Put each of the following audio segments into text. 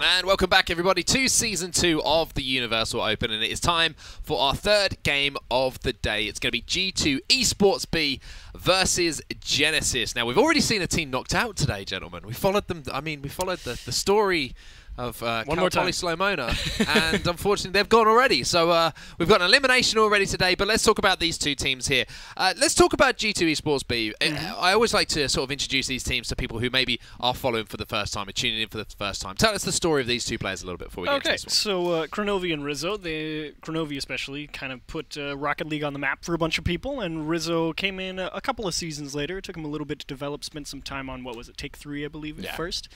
And welcome back, everybody, to Season 2 of the Universal Open, and it is time for our third game of the day. It's going to be G2 Esports B versus Genesis. Now, we've already seen a team knocked out today, gentlemen. We followed them. I mean, we followed the story of Slowmona, and unfortunately they've gone already. So we've got an elimination already today, but let's talk about these two teams here. Let's talk about G2 Esports B. I always like to sort of introduce these teams to people who maybe are following for the first time or tuning in for the first time. Tell us the story of these two players a little bit before we get into this one. So Kronovi and Rizzo, Kronovi especially, kind of put Rocket League on the map for a bunch of people, and Rizzo came in a couple of seasons later. It took him a little bit to develop, spent some time on, what was it, Take 3, I believe, at first.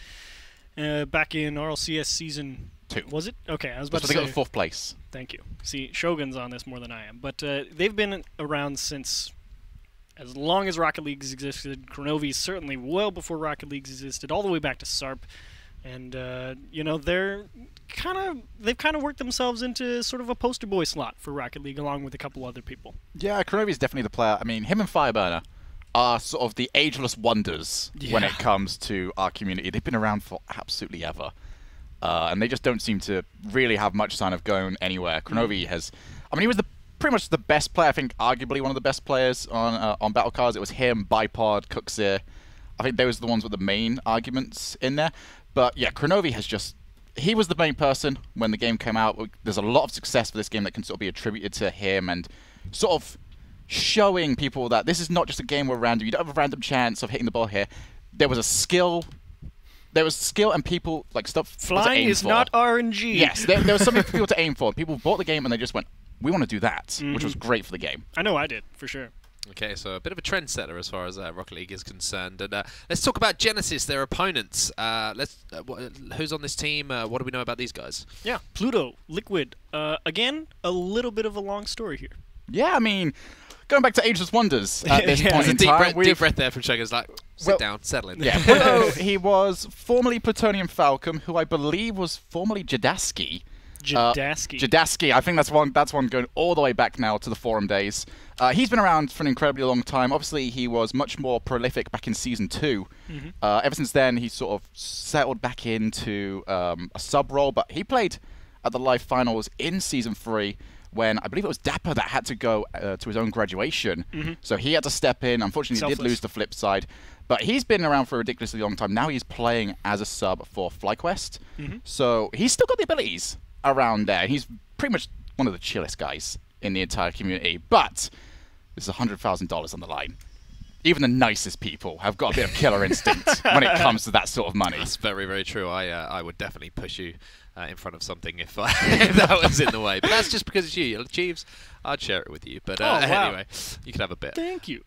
Back in RLCS Season 2. Was it? Okay, I was about to say. They got 4th place. Thank you. See, Shogun's on this more than I am. But they've been around since as long as Rocket League existed. Kronovi certainly well before Rocket League existed, all the way back to SARP. And, you know, they've kind of worked themselves into sort of a poster boy slot for Rocket League, along with a couple other people. Yeah, Kronovi's definitely the player. I mean, him and Fireburner are sort of the ageless wonders when it comes to our community. They've been around for absolutely ever. And they just don't seem to really have much sign of going anywhere. Kronovi has... I mean, he was pretty much the best player, I think, arguably one of the best players on Battle Cards. It was him, Bipod, Cookseer. I think those are the ones with the main arguments in there. But yeah, Kronovi has just... He was the main person when the game came out. There's a lot of success for this game that can sort of be attributed to him and sort of showing people that this is not just a game where random. You don't have a random chance of hitting the ball here. There was a skill. There was skill and people like stuff. Flying is not RNG. Yes, there was something for people to aim for. People bought the game and they just went, "We want to do that," which was great for the game. I know I did for sure. Okay, so a bit of a trendsetter as far as Rocket League is concerned. And let's talk about Genesis, their opponents. Who's on this team? What do we know about these guys? Yeah, Pluto, Liquid. Again, a little bit of a long story here. Yeah, I mean, going back to Ageless Wonders at this point in time. Deep breath there from Chugga's like, sit down, settle in. Yeah, Pluto, he was formerly Plutonium Falcon, who I believe was formerly Jadaski. Jadaski. I think that's one going all the way back now to the forum days. He's been around for an incredibly long time. Obviously, he was much more prolific back in Season 2. Ever since then, he sort of settled back into a sub role, but he played at the live finals in Season 3 when I believe it was Dapper that had to go to his own graduation. So he had to step in. Unfortunately, he did lose the flip side. But he's been around for a ridiculously long time. Now he's playing as a sub for FlyQuest. So he's still got the abilities around there. He's pretty much one of the chillest guys in the entire community. But there's $100,000 on the line. Even the nicest people have got a bit of killer instinct when it comes to that sort of money. That's very, very true. I would definitely push you in front of something if that was in the way. But that's just because it's you. Jeeves, I'd share it with you. But anyway, you could have a bit. Thank you.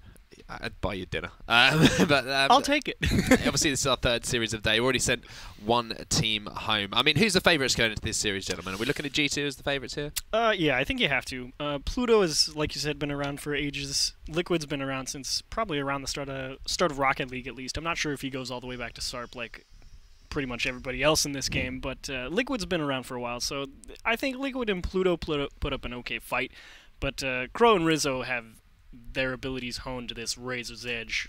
I'd buy you dinner. But I'll take it. Obviously, this is our third series of the day. We already sent one team home. I mean, who's the favourites going into this series, gentlemen? Are we looking at G2 as the favourites here? Yeah, I think you have to. Pluto has, like you said, been around for ages. Liquid's been around since probably around the start of Rocket League, at least. I'm not sure if he goes all the way back to SARP like pretty much everybody else in this game, but Liquid's been around for a while, so I think Liquid and Pluto put up an okay fight. But Crow and Rizzo have their abilities honed to this razor's edge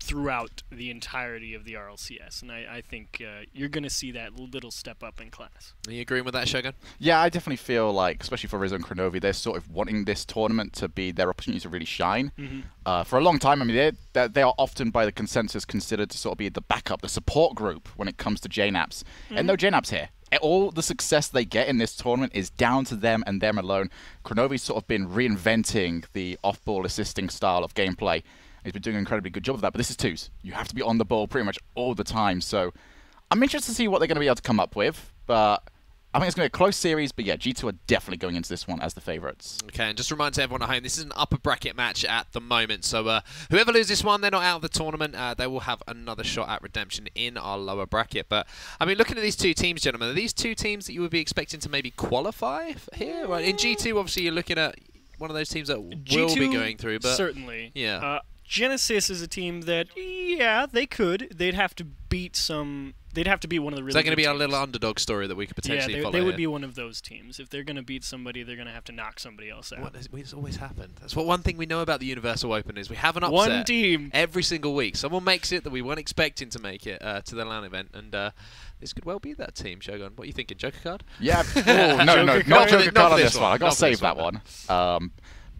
throughout the entirety of the RLCS, and I think you're going to see that little step up in class. Are you agreeing with that, Shogun? Yeah, I definitely feel like, especially for Rizzo and Kronovi, they're sort of wanting this tournament to be their opportunity to really shine. For a long time, I mean, they are often, by the consensus, considered to sort of be the backup, the support group when it comes to JNAPs. And no JNAPs here. All the success they get in this tournament is down to them and them alone. Kronovi's sort of been reinventing the off-ball assisting style of gameplay. He's been doing an incredibly good job of that, but this is twos. You have to be on the ball pretty much all the time. So I'm interested to see what they're going to be able to come up with, but I think it's going to be a close series, but yeah, G2 are definitely going into this one as the favourites. Okay, and just remind everyone at home, this is an upper bracket match at the moment, so whoever loses this one, they're not out of the tournament. They will have another shot at redemption in our lower bracket. But, I mean, looking at these two teams, gentlemen, are these two teams that you would be expecting to maybe qualify here? Right, in G2, obviously, you're looking at one of those teams that will be going through. But certainly. Yeah. Genesis is a team that, yeah, they could. They'd have to beat some. They'd have to beat one of the really. Is that going to be good our teams. little underdog story that we could potentially follow? Yeah, they would here? be one of those teams. If they're going to beat somebody, they're going to have to knock somebody else out. It's always happened. That's what one thing we know about the Universal Open is we have an upset One team every single week. Someone makes it that we weren't expecting to make it to the LAN event, and this could well be that team. Shogun, what are you thinking? Joker card? Yeah. Oh, no, not Joker card on this one. I got to save that one.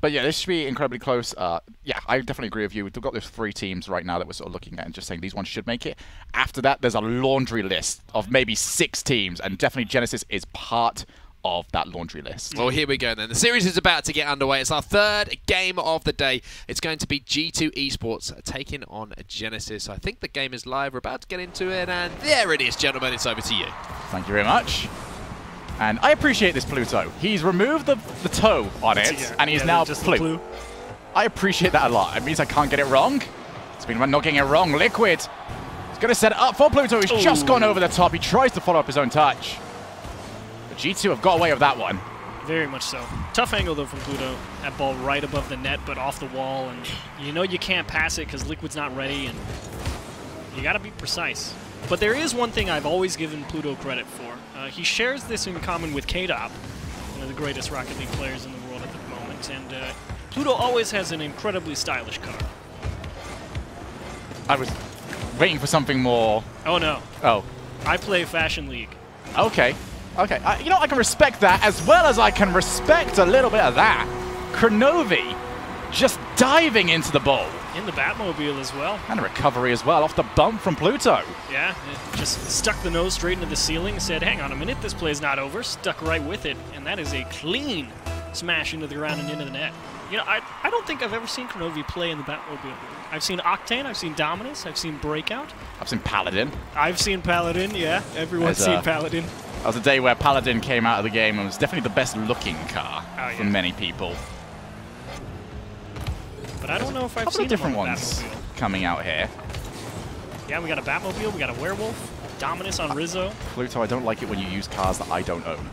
But yeah, this should be incredibly close. Yeah, I definitely agree with you. We've got those 3 teams right now that we're sort of looking at and just saying these ones should make it. After that, there's a laundry list of maybe 6 teams, and definitely Genesis is part of that laundry list. Well, here we go then. The series is about to get underway. It's our 3rd game of the day. It's going to be G2 Esports taking on Genesis. I think the game is live. We're about to get into it, and there it is, gentlemen. It's over to you. Thank you very much. And I appreciate this Pluto. He's removed the toe on it, and he's now just Plu. I appreciate that a lot. It means I can't get it wrong. It's been about not getting it wrong. Liquid. He's going to set it up for Pluto. He's just gone over the top. He tries to follow up his own touch. But G2 have got away with that one. Very much so. Tough angle, though, from Pluto. That ball right above the net, but off the wall. And you know you can't pass it because Liquid's not ready, and you got to be precise. But there is one thing I've always given Pluto credit for. He shares this in common with K-Dop, one of the greatest Rocket League players in the world at the moment. And Pluto always has an incredibly stylish car. I was waiting for something more. Oh, no. Oh. I play Fashion League. Okay. Okay. You know, I can respect that as well as I can respect a little bit of that. Kronovi just diving into the ball. In the Batmobile as well. And a recovery as well off the bump from Pluto. Yeah, it just stuck the nose straight into the ceiling and said, hang on a minute, this play's not over. Stuck right with it, and that is a clean smash into the ground and into the net. You know, I don't think I've ever seen Kronovi play in the Batmobile. I've seen Octane, I've seen Dominus, I've seen Breakout. I've seen Paladin. I've seen Paladin, yeah. Everyone's seen Paladin. That was a day where Paladin came out of the game and was definitely the best looking car for many people. But I don't know if I've couple seen of different him on ones Batmobile. coming out here. Yeah, we got a Batmobile, we got a Werewolf, Dominus on Rizzo. Pluto, I don't like it when you use cars that I don't own.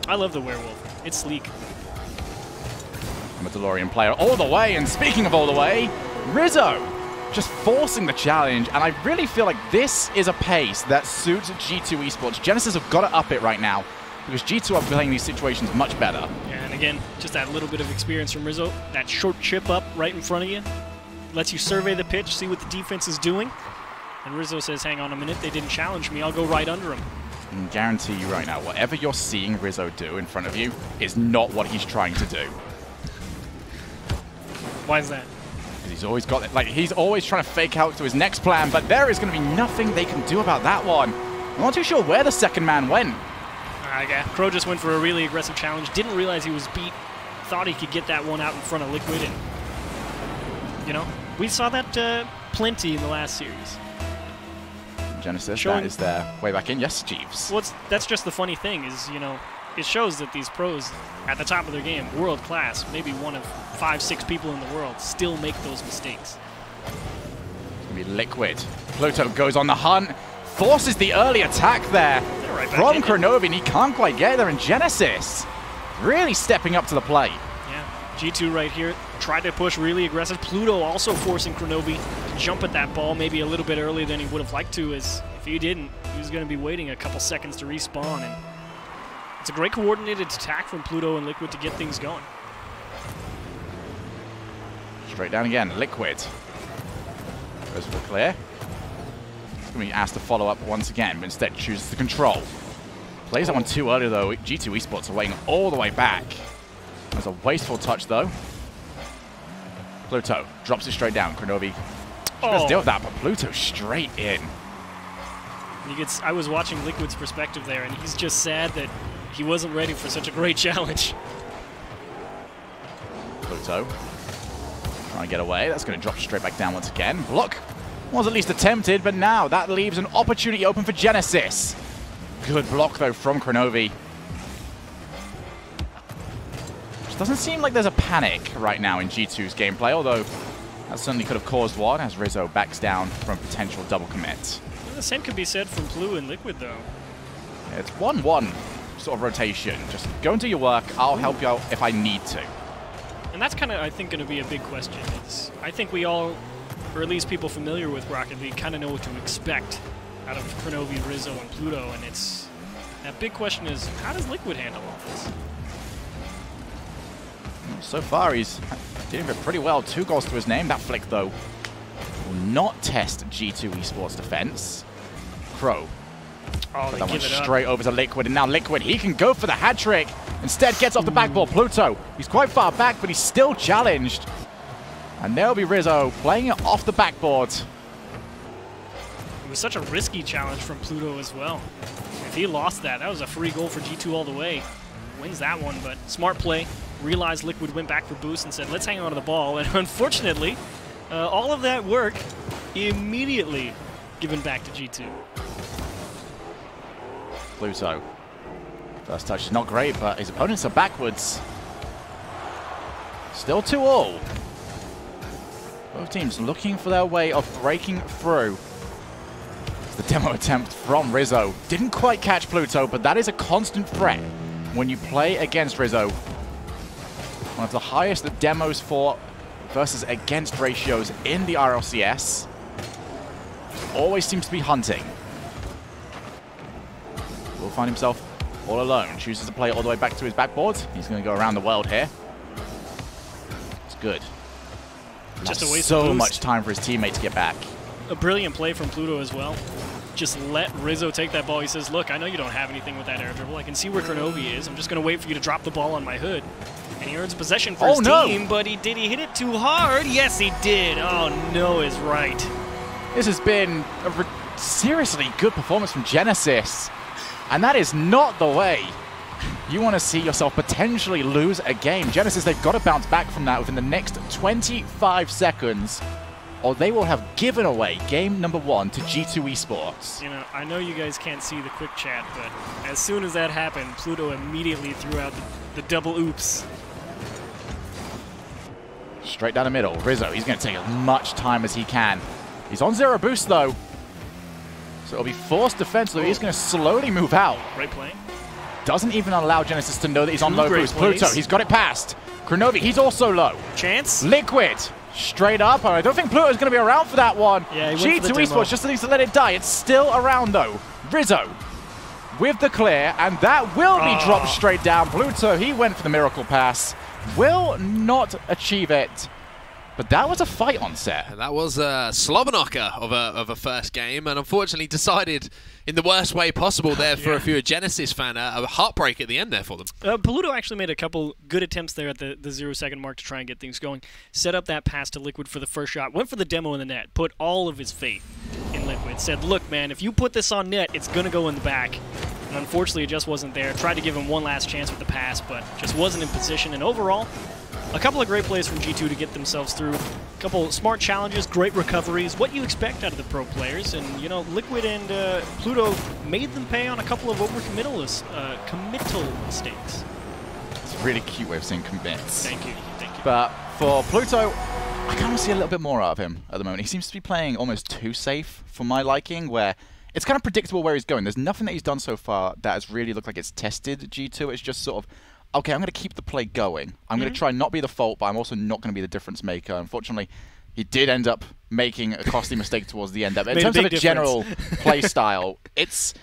I love the Werewolf. It's sleek. I'm a DeLorean player all the way, and speaking of all the way, Rizzo just forcing the challenge, and I really feel like this is a pace that suits G2 Esports. Genesis have got to up it right now, because G2 are playing these situations much better. And again, just that little bit of experience from Rizzo. That short chip up right in front of you. Lets you survey the pitch, see what the defense is doing. And Rizzo says, hang on a minute, they didn't challenge me, I'll go right under him. I can guarantee you right now, whatever you're seeing Rizzo do in front of you is not what he's trying to do. Why is that? Because he's always got it. Like, he's always trying to fake out to his next plan, but there is going to be nothing they can do about that one. I'm not too sure where the second man went. Yeah, Crow just went for a really aggressive challenge. Didn't realize he was beat. Thought he could get that one out in front of Liquid. And, you know, we saw that plenty in the last series. Genesis, that is their way back in. Yes, Jeeves. Well, that's just the funny thing is, you know, it shows that these pros at the top of their game, world class, maybe one of 5, 6 people in the world, still make those mistakes. It's going to be Liquid. Pluto goes on the hunt, forces the early attack there Right from Kronovi, and he can't quite get there. And Genesis really stepping up to the plate. Yeah, G2 right here tried to push really aggressive. Pluto also forcing Kronovi to jump at that ball maybe a little bit earlier than he would have liked to, as if he didn't, he was going to be waiting a couple seconds to respawn. And it's a great coordinated attack from Pluto and Liquid to get things going. Straight down again, Liquid. Goes for the clear. He's going to be asked to follow up once again, but instead chooses the control. Plays that one too early, though. G2 Esports are waiting all the way back. There's a wasteful touch, though. Pluto drops it straight down. Kronovi tries to deal with that, but Pluto straight in. I was watching Liquid's perspective there, and he's just sad that he wasn't ready for such a great challenge. Pluto trying to get away. That's going to drop straight back down once again. Block was at least attempted, but now that leaves an opportunity open for Genesis. Good block, though, from Kronovi. Which doesn't seem like there's a panic right now in G2's gameplay, although that certainly could have caused one as Rizzo backs down from potential double commit. Well, the same could be said from Blue and Liquid, though. Yeah, it's 1-1 sort of rotation. Just go and do your work. I'll help you out if I need to. And And that's kind of, I think, going to be a big question. I think we all, or at least people familiar with Rocket League, kind of know what to expect out of Kronovi, Rizzo, and Pluto, and that big question is, how does Liquid handle all this? So far, he's doing it pretty well. 2 goals to his name. That flick, though, will not test G2 Esports defense. Crow. Oh, they that one give it up. straight over to Liquid, and now Liquid, he can go for the hat trick. Instead, gets off the backboard. Pluto, he's quite far back, but he's still challenged. And there'll be Rizzo playing it off the backboard. It was such a risky challenge from Pluto as well. If he lost that was a free goal for G2 all the way. Wins that one, but smart play. Realized Liquid went back for boost and said, let's hang on to the ball. And unfortunately, all of that work immediately given back to G2. Pluto. First touch is not great, but his opponents are backwards. Still 2-all. Both teams looking for their way of breaking through. The demo attempt from Rizzo didn't quite catch Pluto, but that is a constant threat when you play against Rizzo. One of the highest demos for versus against ratios in the RLCS. Always seems to be hunting. Will find himself all alone. Chooses to play all the way back to his backboard. He's going to go around the world here. It's good. Just a waste so of boost. much time for his teammate to get back. A brilliant play from Pluto as well. Just let Rizzo take that ball. He says, look, I know you don't have anything with that air dribble. I can see where Kronovi is. I'm just going to wait for you to drop the ball on my hood. And he earns possession for his team, but did he hit it too hard? Yes, he did. Oh, no is right. This has been a seriously good performance from Genesis. And that is not the way you want to see yourself potentially lose a game. Genesis, they've got to bounce back from that within the next 25 seconds, or they will have given away game number 1 to G2 Esports. You know, I know you guys can't see the quick chat, but as soon as that happened, Pluto immediately threw out the double oops. Straight down the middle. Rizzo, he's going to take as much time as he can. He's on 0 boost, though. So it'll be forced defense, though. He's going to slowly move out. Great play. Doesn't even allow Genesis to know that he's on low boost. Plays. Pluto, he's got it past. Kronovi, he's also low. Chance. Liquid, straight up. I don't think Pluto's going to be around for that one. Yeah, he went for the G2 Esports just needs to let it die. It's still around, though. Rizzo with the clear, and that will be dropped straight down. Pluto, he went for the miracle pass. Will not achieve it. But that was a fight on set. And that was a slobber knocker of a first game, and unfortunately decided in the worst way possible there for if you're a Genesis fan. A heartbreak at the end there for them. Pluto actually made a couple good attempts there at the 0-second mark to try and get things going. Set up that pass to Liquid for the first shot. Went for the demo in the net. Put all of his faith in Liquid. Said, look, man, if you put this on net, it's going to go in the back. And unfortunately, it just wasn't there. Tried to give him one last chance with the pass, but just wasn't in position. And overall, a couple of great plays from G2 to get themselves through. A couple smart challenges, great recoveries, what you expect out of the pro players. And, you know, Liquid and Pluto made them pay on a couple of committal mistakes. It's a really cute way of saying commits. Thank you. Thank you. But for Pluto, I kind of see a little bit more out of him at the moment. He seems to be playing almost too safe for my liking, where it's kind of predictable where he's going. There's nothing that he's done so far that has really looked like it's tested G2. It's just sort of, okay, I'm going to keep the play going. I'm going to try not be the fault, but I'm also not going to be the difference maker. Unfortunately, he did end up making a costly mistake towards the end. In terms of a general play style, it's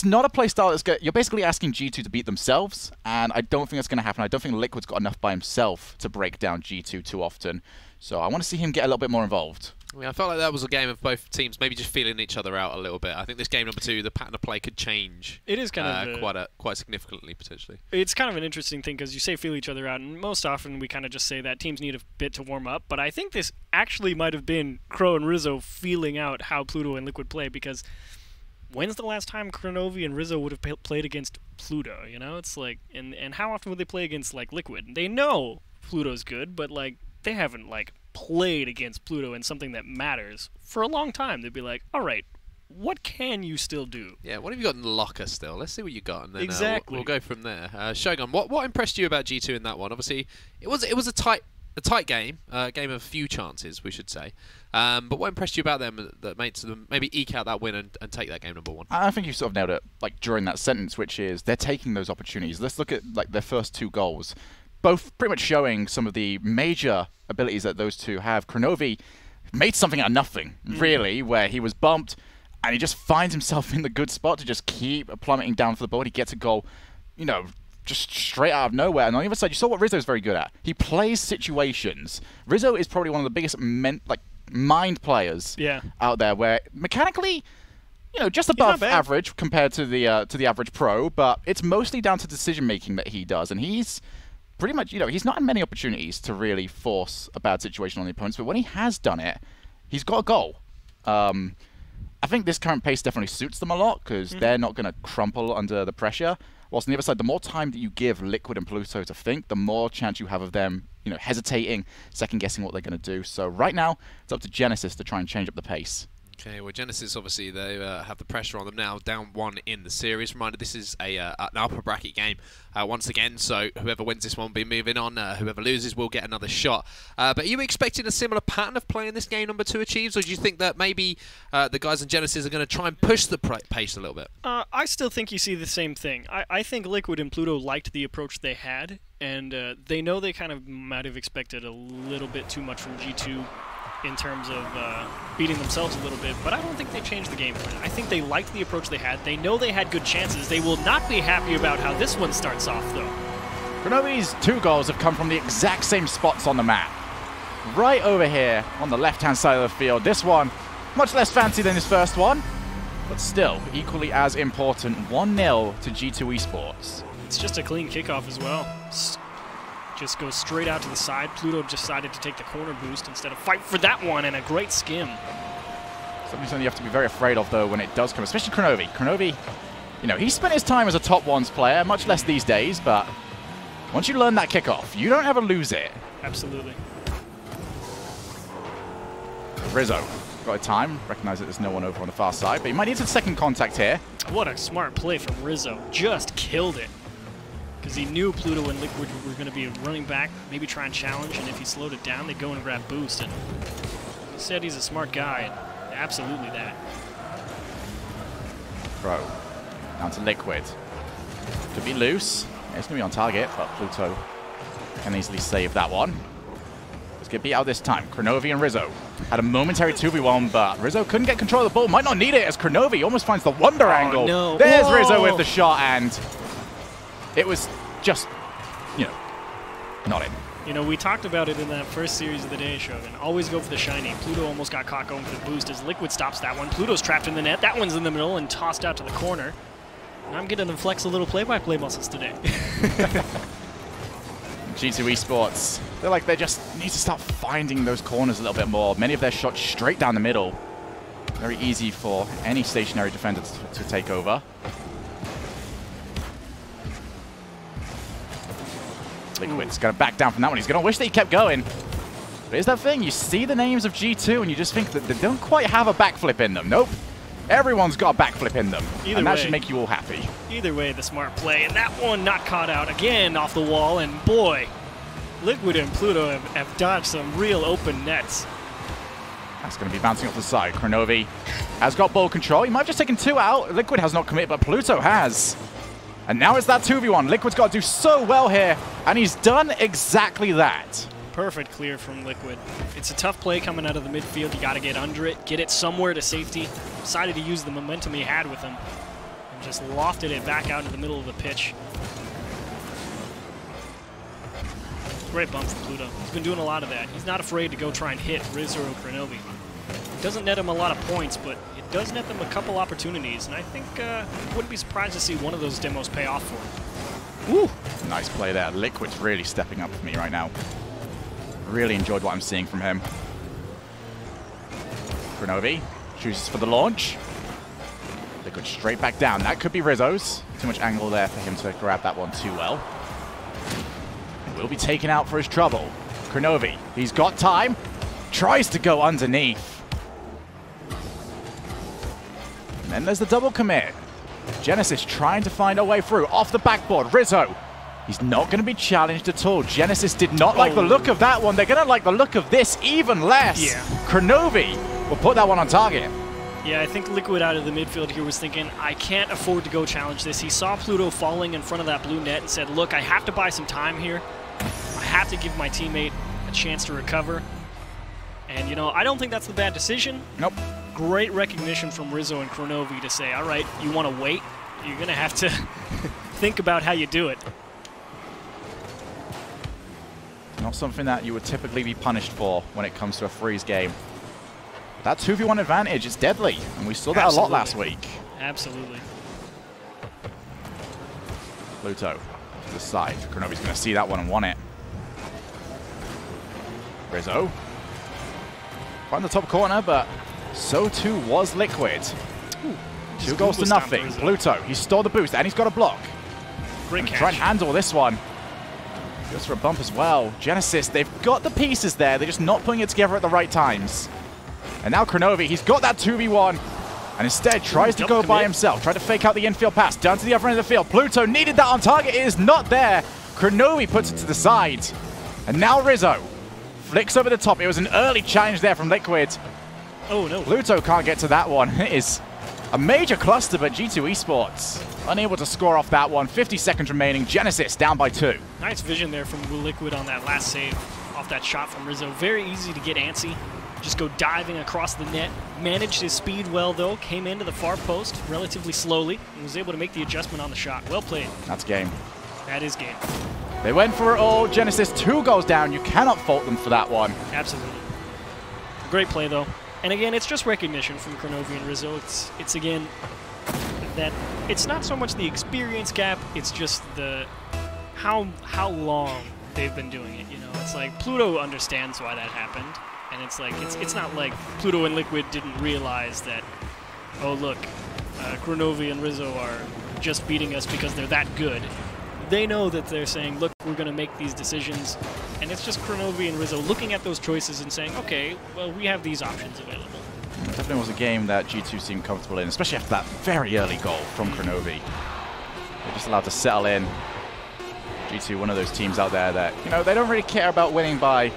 not a play style that's good. You're basically asking G2 to beat themselves, and I don't think that's going to happen. I don't think Liquid's got enough by himself to break down G2 too often. So I want to see him get a little bit more involved. I mean, I felt like that was a game of both teams maybe just feeling each other out a little bit. I think this game number 2, the pattern of play could change. It is kind of quite significantly potentially. It's kind of an interesting thing because you say feel each other out, and most often we kind of just say that teams need a bit to warm up. But I think this actually might have been Crow and Rizzo feeling out how Pluto and Liquid play, because when's the last time Kronovi and Rizzo would have played against Pluto? You know, it's like, and how often would they play against like Liquid? They know Pluto's good, but like they haven't like played against Pluto in something that matters for a long time. They'd be like, all right, what can you still do? Yeah, what have you got in the locker still? Let's see what you got, and then exactly. we'll go from there. Shogun, what impressed you about G2 in that one? Obviously, it was a tight game, game of few chances, we should say. But what impressed you about them that made them maybe eke out that win and take that game number 1? I think you sort of nailed it, like during that sentence, which is they're taking those opportunities. Let's look at like their first 2 goals. both pretty much showing some of the major abilities that those two have. Kronovi made something out of nothing, really, where he was bumped, and he just finds himself in the good spot to just keep plummeting down for the board. He gets a goal, you know, just straight out of nowhere. And on the other side, you saw what Rizzo's very good at. He plays situations. Rizzo is probably one of the biggest mind players out there, where mechanically, you know, just above average compared to the average pro, but it's mostly down to decision making that he does, and he's pretty much, you know, he's not had many opportunities to really force a bad situation on the opponents, but when he has done it, he's got a goal. I think this current pace definitely suits them a lot, because they're not going to crumple under the pressure. Whilst on the other side, the more time that you give Liquid and Pluto to think, the more chance you have of them, you know, hesitating, second-guessing what they're going to do. So right now, it's up to Genesis to try and change up the pace. Okay, well, Genesis, obviously, they have the pressure on them now, down 1 in the series. Reminder, this is an upper bracket game once again, so whoever wins this one will be moving on. Whoever loses will get another shot. But are you expecting a similar pattern of play in this game number 2 achieves, or do you think that maybe the guys in Genesis are going to try and push the pace a little bit? I still think you see the same thing. I think Liquid and Pluto liked the approach they had, and they know they kind of might have expected a little bit too much from G2 in terms of beating themselves a little bit, but I don't think they changed the game plan. I think they liked the approach they had. They know they had good chances. They will not be happy about how this one starts off, though. Kronovi's 2 goals have come from the exact same spots on the map. Right over here on the left-hand side of the field. This one, much less fancy than his first one, but still equally as important. 1-0 to G2 Esports. It's just a clean kickoff as well. Just goes straight out to the side. Pluto decided to take the corner boost instead of fight for that one, and a great skim. Something you have to be very afraid of, though, when it does come, especially Kronovi. Kronovi, you know, he spent his time as a top ones player, much less these days, but once you learn that kickoff, you don't ever lose it. Absolutely. Rizzo got a time. Recognize that there's no one over on the far side, but he might need some second contact here. What a smart play from Rizzo. Just killed it. Because he knew Pluto and Liquid were going to be running back, maybe try and challenge, and if he slowed it down, they'd go and grab boost. And he said he's a smart guy. Absolutely that. Pro. Down to Liquid. Could be loose. Yeah, it's going to be on target, but Pluto can easily save that one. Let's get beat out this time. Kronovi and Rizzo had a momentary 2v1, but Rizzo couldn't get control of the ball. Might not need it, as Kronovi almost finds the wonder angle. No. There's Rizzo with the shot, and it was just, you know, not in. You know, we talked about it in that first series of the day, Shogun. Always go for the shiny. Pluto almost got caught going for the boost as Liquid stops that one. Pluto's trapped in the net. That one's in the middle and tossed out to the corner. And I'm getting them flex a little play-by-play muscles today. G2 Esports, they're like they just need to start finding those corners a little bit more. Many of their shots straight down the middle. Very easy for any stationary defender to take over. Liquid's going to back down from that one. He's going to wish that he kept going. But here's that thing. You see the names of G2 and you just think that they don't quite have a backflip in them. Nope. Everyone's got a backflip in them. And that should make you all happy. Either way, the smart play. And that one not caught out again off the wall. And boy, Liquid and Pluto have dodged some real open nets. That's going to be bouncing off the side. Kronovi has got ball control. He might have just taken 2 out. Liquid has not committed, but Pluto has. And now it's that 2v1. Liquid's got to do so well here, and he's done exactly that. Perfect clear from Liquid. It's a tough play coming out of the midfield. You got to get under it, get it somewhere to safety. Decided to use the momentum he had with him and just lofted it back out into the middle of the pitch. Great bump from Pluto. He's been doing a lot of that. He's not afraid to go try and hit Rizzo or Kronovi. It doesn't net him a lot of points, but it does net them a couple opportunities, and I think wouldn't be surprised to see one of those demos pay off for him. Woo! Nice play there. Liquid's really stepping up for me right now. Really enjoyed what I'm seeing from him. Kronovi chooses for the launch. Liquid straight back down. That could be Rizzo's. Too much angle there for him to grab that one too well. Will be taken out for his trouble. Kronovi, he's got time. Tries to go underneath. And then there's the double commit. Genesis trying to find a way through. Off the backboard, Rizzo. He's not going to be challenged at all. Genesis did not like the look of that one. They're going to like the look of this even less. Yeah. Kronovi will put that one on target. Yeah, I think Liquid out of the midfield here was thinking, I can't afford to go challenge this. He saw Pluto falling in front of that blue net and said, look, I have to buy some time here. have to give my teammate a chance to recover. And, you know, I don't think that's the bad decision. Nope. Great recognition from Rizzo and Kronovi to say, all right, you want to wait? You're going to have to think about how you do it. Not something that you would typically be punished for when it comes to a freeze game. That 2v1 advantage is deadly, and we saw that a lot last week. Absolutely. Pluto to the side. Kronovi's going to see that one and want it. Rizzo. Find the top corner, but so too was Liquid. Ooh, 2 goals to nothing. Pluto, he stole the boost, and he's got a block. Great catch. Try and handle this one. Goes for a bump as well. Genesis, they've got the pieces there. They're just not putting it together at the right times. And now Kronovi, he's got that 2v1. And instead tries to go by himself. Try to fake out the infield pass. Down to the other end of the field. Pluto needed that on target. It is not there. Kronovi puts it to the side. And now Rizzo flicks over the top. It was an early challenge there from Liquid. Oh, no. Pluto can't get to that one. It is a major cluster, but G2 Esports unable to score off that one. 50 seconds remaining. Genesis down by 2. Nice vision there from Liquid on that last save off that shot from Rizzo. Very easy to get antsy. Just go diving across the net. Managed his speed well, though. Came into the far post relatively slowly and was able to make the adjustment on the shot. Well played. That's game. That is game. They went for it all. Genesis 2 goals down. You cannot fault them for that one. Absolutely. Great play, though. And again, it's just recognition from Kronovi and Rizzo. It's again, that it's not so much the experience gap, it's just the how long they've been doing it, you know. It's like Pluto understands why that happened, and it's like it's not like Pluto and Liquid didn't realize that, oh look, Kronovi and Rizzo are just beating us because they're that good. They know that they're saying, look, we're going to make these decisions, and it's just Kronovi and Rizzo looking at those choices and saying, okay, well, we have these options available. It definitely was a game that G2 seemed comfortable in, especially after that very early goal from Kronovi. They're just allowed to settle in. G2, one of those teams out there that, you know, they don't really care about winning by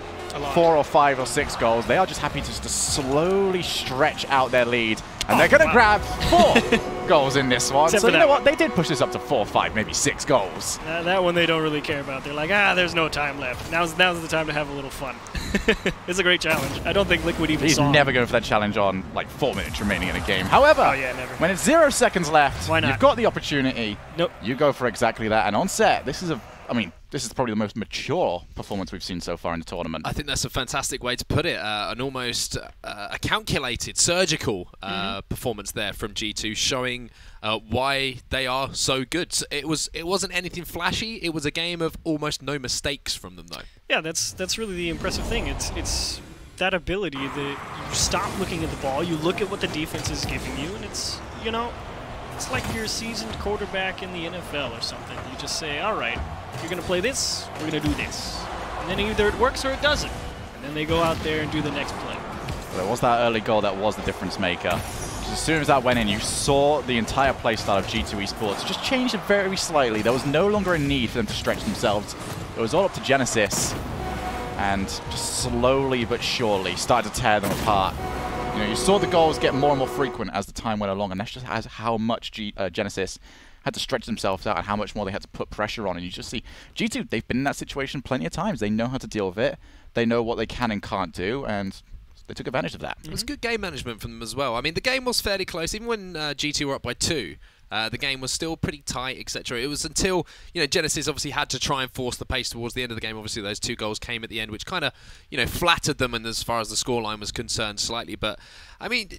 4 or 5 or 6 goals. They are just happy just to slowly stretch out their lead. And they're going to grab 4 goals in this one. Except so you know what? They did push this up to 4, 5, maybe 6 goals. That one they don't really care about. They're like, there's no time left. Now's the time to have a little fun. It's a great challenge. I don't think Liquid even saw. He's never going for that challenge on like 4 minutes remaining in a game. However, when it's 0 seconds left, why not? You've got the opportunity. Nope. You go for exactly that. And on set, this is this is probably the most mature performance we've seen so far in the tournament. I think that's a fantastic way to put it. An almost a calculated, surgical performance there from G2, showing why they are so good. So it wasn't anything flashy. It was a game of almost no mistakes from them, though. Yeah, that's really the impressive thing. It's that ability that you stop looking at the ball, you look at what the defense is giving you, and it's, you know, it's like you're a seasoned quarterback in the NFL or something. You just say, all right, you're going to play this, we're going to do this. And then either it works or it doesn't. And then they go out there and do the next play. Well, it was that early goal that was the difference maker. As soon as that went in, you saw the entire play style of G2 Esports just changed very slightly. There was no longer a need for them to stretch themselves. It was all up to Genesis. And just slowly but surely started to tear them apart. You know, you saw the goals get more and more frequent as the time went along, and that's just how much Genesis had to stretch themselves out and how much more they had to put pressure on. And you just see G2, they've been in that situation plenty of times. They know how to deal with it. They know what they can and can't do, and they took advantage of that. It was good game management from them as well. I mean, the game was fairly close. Even when G2 were up by 2, the game was still pretty tight, etc. It was until, you know, Genesis obviously had to try and force the pace towards the end of the game. Obviously, those 2 goals came at the end, which kind of, you know, flattered them, and as far as the scoreline was concerned, slightly. But I mean,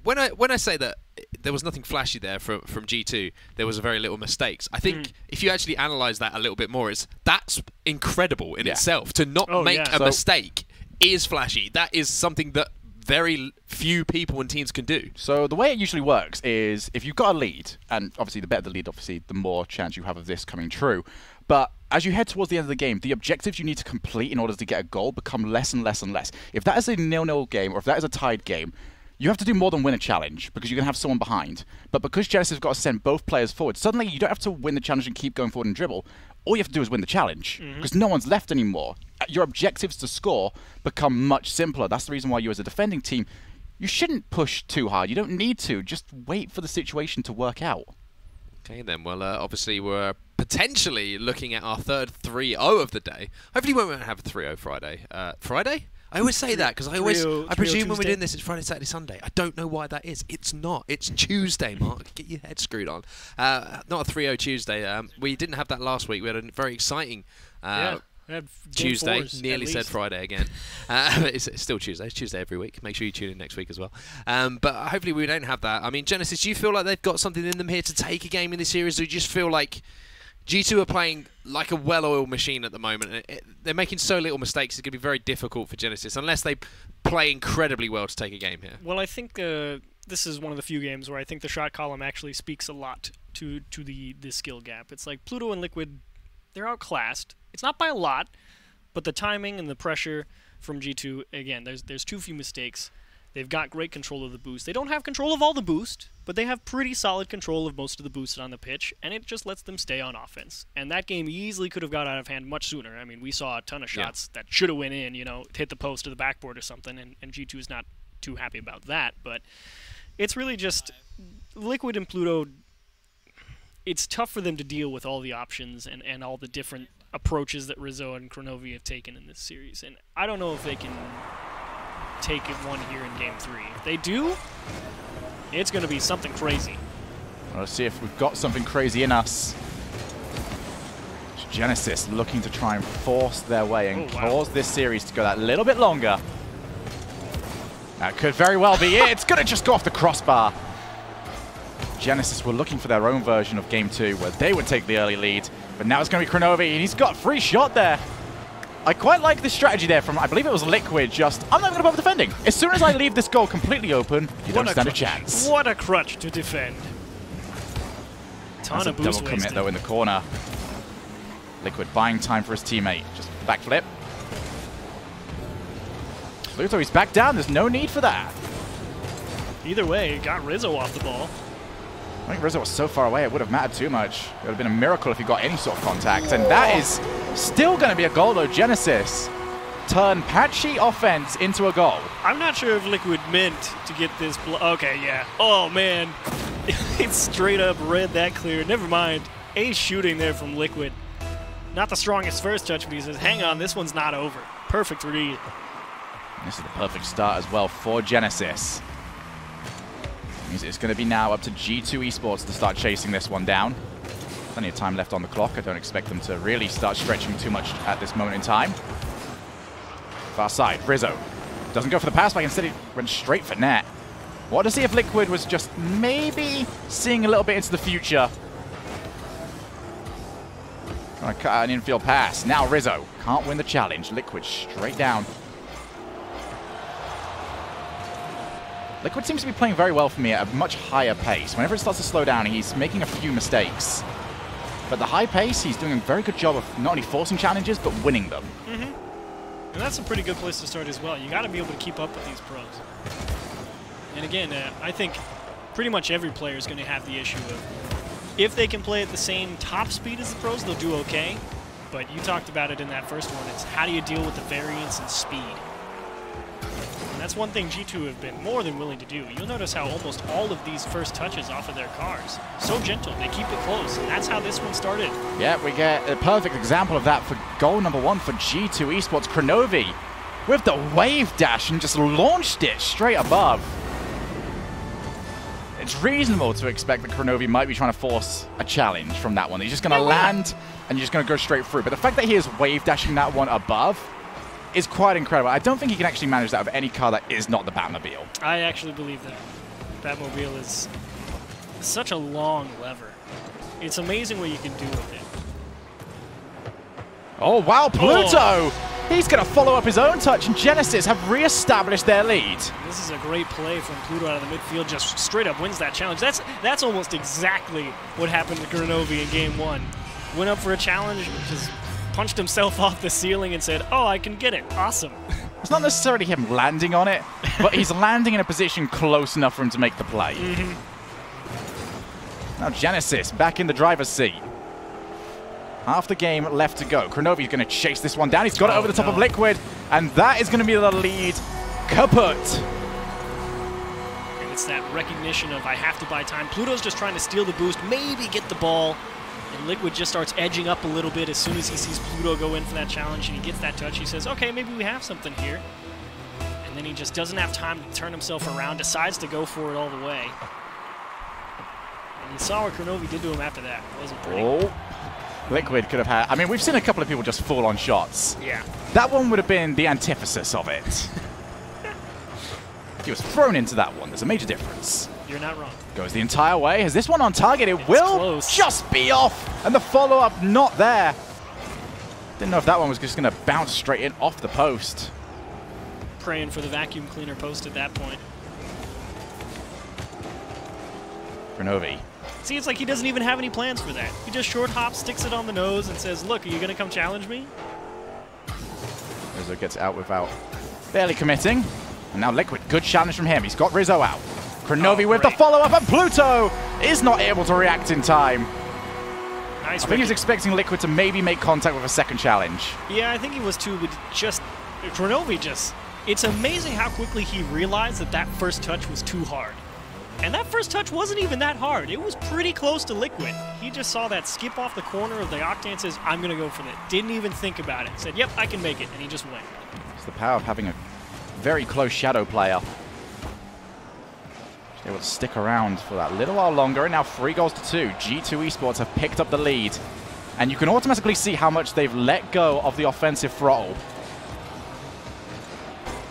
when I say that there was nothing flashy there from G2, there was very little mistakes. I think if you actually analyse that a little bit more, that's incredible in itself. To not make a mistake is flashy. That is something that very few people and teams can do. So the way it usually works is if you've got a lead, and obviously the better the lead, obviously the more chance you have of this coming true. But as you head towards the end of the game, the objectives you need to complete in order to get a goal become less and less and less. If that is a 0-0 game, or if that is a tied game, you have to do more than win a challenge because you're going to have someone behind. But because Genesis have got to send both players forward, suddenly you don't have to win the challenge and keep going forward and dribble. All you have to do is win the challenge because no one's left anymore. Your objectives to score become much simpler. That's the reason why you as a defending team, you shouldn't push too hard. You don't need to. Just wait for the situation to work out. Okay, then. Well, obviously we're potentially looking at our third 3-0 of the day. Hopefully we won't have a 3-0 Friday. Friday? I always say that because I presume when we're doing this it's Friday, Saturday, Sunday. I don't know why that is. It's not. It's Tuesday, Mark. Get your head screwed on. Not a 3-0 Tuesday. We didn't have that last week. We had a very exciting Tuesday. Nearly said Friday again. It's still Tuesday. It's Tuesday every week. Make sure you tune in next week as well. But hopefully we don't have that. I mean, Genesis, do you feel like they've got something in them here to take a game in this series, or do you just feel like G2 are playing like a well-oiled machine at the moment? They're making so little mistakes, it's going to be very difficult for Genesis, unless they play incredibly well to take a game here. Well, I think this is one of the few games where I think the shot column actually speaks a lot to the skill gap. It's like Pluto and Liquid, they're outclassed. It's not by a lot, but the timing and the pressure from G2, again, there's too few mistakes. They've got great control of the boost. They don't have control of all the boost, but they have pretty solid control of most of the boosts on the pitch, and it just lets them stay on offense. And that game easily could have got out of hand much sooner. I mean, we saw a ton of shots that should have went in, hit the post or the backboard or something, and G2 is not too happy about that. But it's really just Liquid and Pluto, it's tough for them to deal with all the options and all the different approaches that Rizzo and Kronovi have taken in this series. And I don't know if they can take it one here in Game 3. If they do, it's going to be something crazy. Well, let's see if we've got something crazy in us. Genesis looking to try and force their way and cause this series to go that little bit longer. That could very well be it. It's going to just go off the crossbar. Genesis were looking for their own version of Game 2 where they would take the early lead. But now it's going to be Kronovi, and he's got a free shot there. I quite like this strategy there from, I believe it was Liquid, just, I'm not going to bother defending. As soon as I leave this goal completely open, you don't stand a chance. What a crutch to defend. Ton of boost double commit, though, in the corner. Liquid buying time for his teammate. Just backflip. Pluto, he's back down. There's no need for that. Either way, it got Rizzo off the ball. I think Rizzo was so far away, it would have mattered too much. It would have been a miracle if he got any sort of contact. And that is still going to be a goal, though. Genesis turn patchy offense into a goal. I'm not sure if Liquid meant to get this. Okay, yeah. Oh, man. It's straight up read that clear. Never mind. Ace shooting there from Liquid. Not the strongest first touch, but he says, hang on, this one's not over. Perfect read. And this is the perfect start as well for Genesis. It's going to be now up to G2 Esports to start chasing this one down. Plenty of time left on the clock. I don't expect them to really start stretching too much at this moment in time. Far side, Rizzo. Doesn't go for the pass back, instead he went straight for net. What to see if Liquid was just maybe seeing a little bit into the future. Trying to cut out an infield pass. Now Rizzo can't win the challenge. Liquid straight down. Liquid seems to be playing very well for me at a much higher pace. Whenever it starts to slow down, he's making a few mistakes. But the high pace, he's doing a very good job of not only forcing challenges, but winning them. And that's a pretty good place to start as well. You got to be able to keep up with these pros. And again, I think pretty much every player is going to have the issue of if they can play at the same top speed as the pros, they'll do okay. But you talked about it in that first one. It's how do you deal with the variance in speed? And that's one thing G2 have been more than willing to do. You'll notice how almost all of these first touches off of their cars, so gentle, they keep it close. And that's how this one started. Yeah, we get a perfect example of that for goal number 1 for G2 Esports. Kronovi with the wave dash and just launched it straight above. It's reasonable to expect that Kronovi might be trying to force a challenge from that one. He's just going to land and you're just going to go straight through. But the fact that he is wave dashing that one above is quite incredible. I don't think he can actually manage that with any car that is not the Batmobile. I actually believe that. Batmobile is such a long lever. It's amazing what you can do with it. Oh, wow, Pluto! Oh. He's going to follow up his own touch, and Genesis have re-established their lead. This is a great play from Pluto out of the midfield, just straight up wins that challenge. That's almost exactly what happened to Kronovi in Game 1. Went up for a challenge, just punched himself off the ceiling and said, oh, I can get it. Awesome. It's not necessarily him landing on it, but he's landing in a position close enough for him to make the play. Now Genesis back in the driver's seat. Half the game left to go. Kronovi's going to chase this one down. He's got it over the top of Liquid, and that is going to be the lead. Kaput. And it's that recognition of I have to buy time. Pluto's just trying to steal the boost, maybe get the ball. And Liquid just starts edging up a little bit as soon as he sees Pluto go in for that challenge and he gets that touch. He says, okay, maybe we have something here. And then he just doesn't have time to turn himself around, decides to go for it all the way. And you saw what Kronovi did to him after that. It wasn't pretty. Oh, Liquid could have had... I mean, we've seen a couple of people just fall on shots. Yeah. That one would have been the antithesis of it. He was thrown into that one. There's a major difference. You're not wrong. Goes the entire way. Has this one on target? It will close. just be off. And the follow-up not there. Didn't know if that one was just going to bounce straight in off the post. Praying for the vacuum cleaner post at that point. Kronovi. See, it's like he doesn't even have any plans for that. He just short hops, sticks it on the nose, and says, look, are you going to come challenge me? Rizzo gets out without barely committing. And now Liquid, good challenge from him. He's got Rizzo out. Kronovi with the follow-up, and Pluto is not able to react in time. Nice. I think he was expecting Liquid to maybe make contact with a second challenge. Yeah, I think he was too, but just... Kronovi just... It's amazing how quickly he realized that that first touch was too hard. And that first touch wasn't even that hard. It was pretty close to Liquid. He just saw that skip off the corner of the Octane, says, I'm going to go for that. Didn't even think about it. Said, yep, I can make it. And he just went. It's the power of having a very close shadow player. Just able to stick around for that little while longer. And now 3 goals to 2. G2 Esports have picked up the lead. And you can automatically see how much they've let go of the offensive throttle.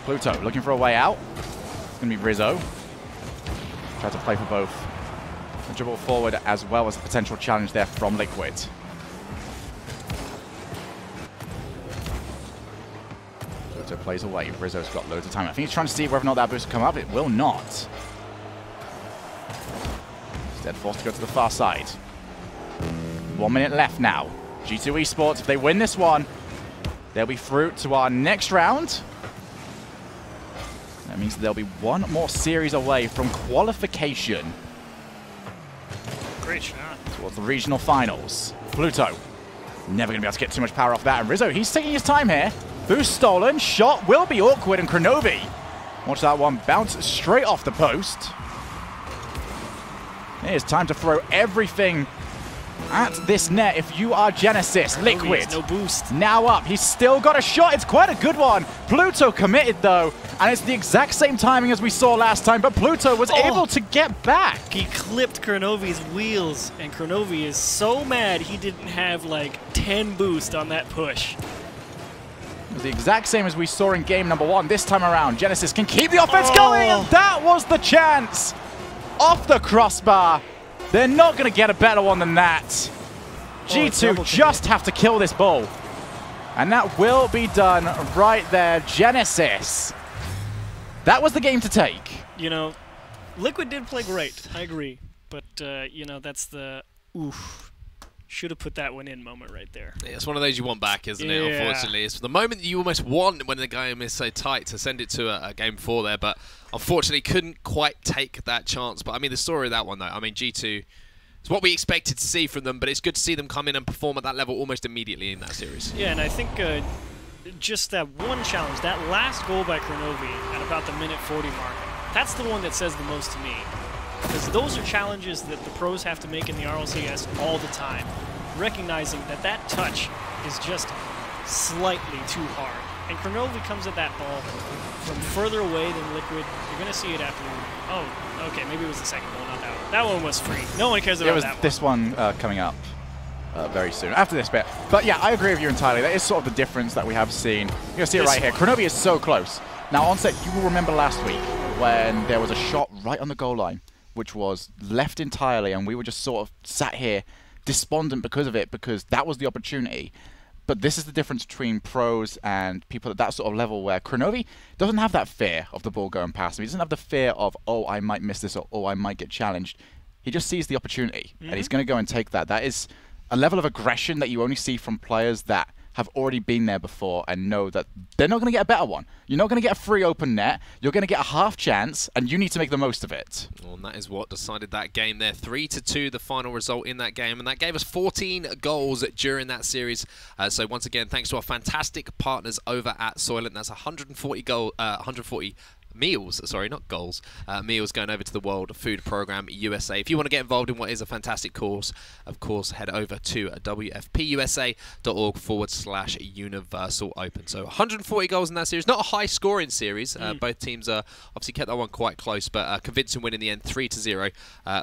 Pluto looking for a way out. It's going to be Rizzo. Try to play for both the dribble forward as well as a potential challenge there from Liquid. Pluto plays away. Rizzo's got loads of time. I think he's trying to see whether or not that boost will come up. It will not. Instead forced to go to the far side. 1 minute left now. G2 Esports, if they win this one, they'll be through to our next round. That means they'll be one more series away from qualification. Great shot. Towards the regional finals. Pluto, never going to be able to get too much power off that. And Rizzo, he's taking his time here. Boost stolen. Shot will be awkward. And Kronovi, watch that one bounce straight off the post. It is time to throw everything at this net if you are Genesis. Liquid, no boost. Now up. He's still got a shot. It's quite a good one. Pluto committed though, and it's the exact same timing as we saw last time, but Pluto was able to get back. He clipped Kronovi's wheels, and Kronovi is so mad he didn't have like 10 boost on that push. It was the exact same as we saw in game number 1. This time around, Genesis can keep the offense going, and that was the chance. Off the crossbar. They're not going to get a better one than that. G2 just have to kill this ball. And that will be done right there. Genesis. That was the game to take. You know, Liquid did play great. I agree. But, you know, that's the oof. Should have put that one in moment right there. Yeah, it's one of those you want back, isn't it? Unfortunately, it's the moment you almost want when the game is so tight to send it to a game 4 there, but unfortunately couldn't quite take that chance. But I mean, the story of that one though, I mean, G2, it's what we expected to see from them, but it's good to see them come in and perform at that level almost immediately in that series. Yeah, and I think just that one challenge, that last goal by Kronovi at about the minute 40 mark, that's the one that says the most to me. Because those are challenges that the pros have to make in the RLCS all the time, recognizing that that touch is just slightly too hard. And Kronovi comes at that ball from further away than Liquid. You're going to see it after... Oh, okay, maybe it was the second goal, not that one. That one was free. No one cares about that one. It was this one coming up very soon, after this bit. But yeah, I agree with you entirely. That is sort of the difference that we have seen. You're going to see it right here. Kronovi is so close. Now, on set, you will remember last week when there was a shot right on the goal line, which was left entirely, and we were just sort of sat here despondent because of it, because that was the opportunity. But this is the difference between pros and people at that sort of level, where Kronovi doesn't have that fear of the ball going past him. He doesn't have the fear of, oh, I might miss this, or oh, I might get challenged. He just sees the opportunity, and he's going to go and take that. That is a level of aggression that you only see from players that have already been there before and know that they're not going to get a better one. You're not going to get a free open net. You're going to get a half chance, and you need to make the most of it. Well, and that is what decided that game there. 3-2, the final result in that game, and that gave us 14 goals during that series. So once again, thanks to our fantastic partners over at Soylent. That's 140 Meals, sorry, not goals. Meals going over to the World Food Program USA. If you want to get involved in what is a fantastic course, of course, head over to wfpusa.org/Universal Open. So 140 goals in that series. Not a high-scoring series. Both teams obviously kept that one quite close, but convincing win in the end, 3-0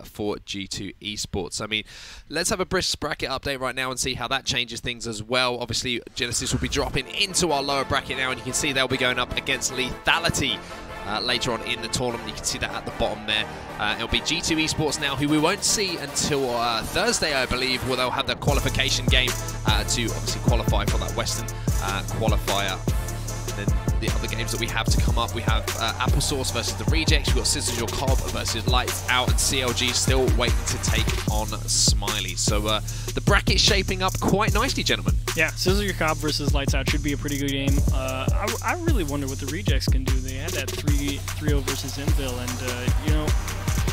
for G2 Esports. I mean, let's have a brisk bracket update right now and see how that changes things as well. Obviously, Genesis will be dropping into our lower bracket now, and you can see they'll be going up against Lethality. Later on in the tournament, you can see that at the bottom there. It'll be G2 Esports now, who we won't see until Thursday, I believe, where they'll have their qualification game to obviously qualify for that Western qualifier. And then the other games that we have to come up, we have Applesauce versus the Rejects, we've got Scissors Your Cob versus Lights Out, and CLG still waiting to take on Smiley. So the bracket's shaping up quite nicely, gentlemen. Yeah, Scissors Your Cob versus Lights Out should be a pretty good game. I really wonder what the Rejects can do. They had that 3-0 versus Inville, and you know,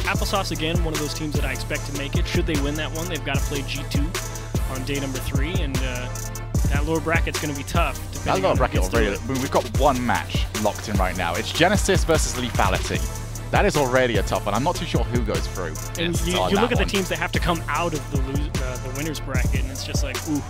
Applesauce again, one of those teams that I expect to make it. Should they win that one, they've got to play G2 on day number 3, and that lower bracket's going to be tough. That lower bracket already, I mean, we've got one match locked in right now. It's Genesis versus Lethality. That is already a tough one. I'm not too sure who goes through. And you look at the teams that have to come out of the winners bracket, and it's just like, ooh,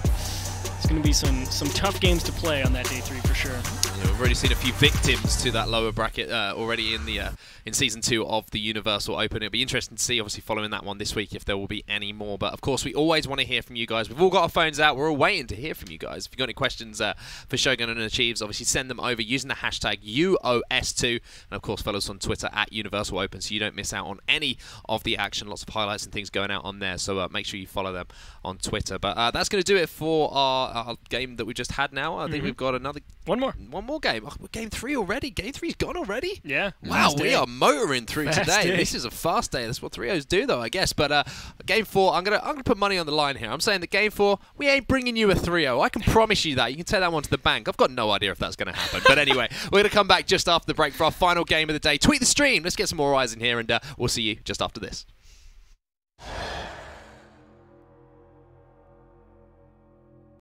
it's going to be some tough games to play on that day 3 for sure. Yeah, we've already seen a few victims to that lower bracket already in the in Season 2 of the Universal Open. It'll be interesting to see, obviously, following that one this week, if there will be any more. But, of course, we always want to hear from you guys. We've all got our phones out. We're all waiting to hear from you guys. If you've got any questions for Shogun and Achieves, obviously send them over using the hashtag UOS2. And, of course, follow us on Twitter at Universal Open so you don't miss out on any of the action. Lots of highlights and things going out on there. So make sure you follow them on Twitter. But that's going to do it for our game that we just had now. I think we've got another... One more game. Oh, game 3 already? Game 3's gone already? Yeah. Wow, we are motoring through today. Day. This is a fast day. That's what 3-0s do, though, I guess. But game 4, I'm gonna put money on the line here. I'm saying that game 4, we ain't bringing you a 3-0. I can promise you that. You can take that one to the bank. I've got no idea if that's going to happen. But anyway, we're going to come back just after the break for our final game of the day. Tweet the stream. Let's get some more eyes in here, and we'll see you just after this.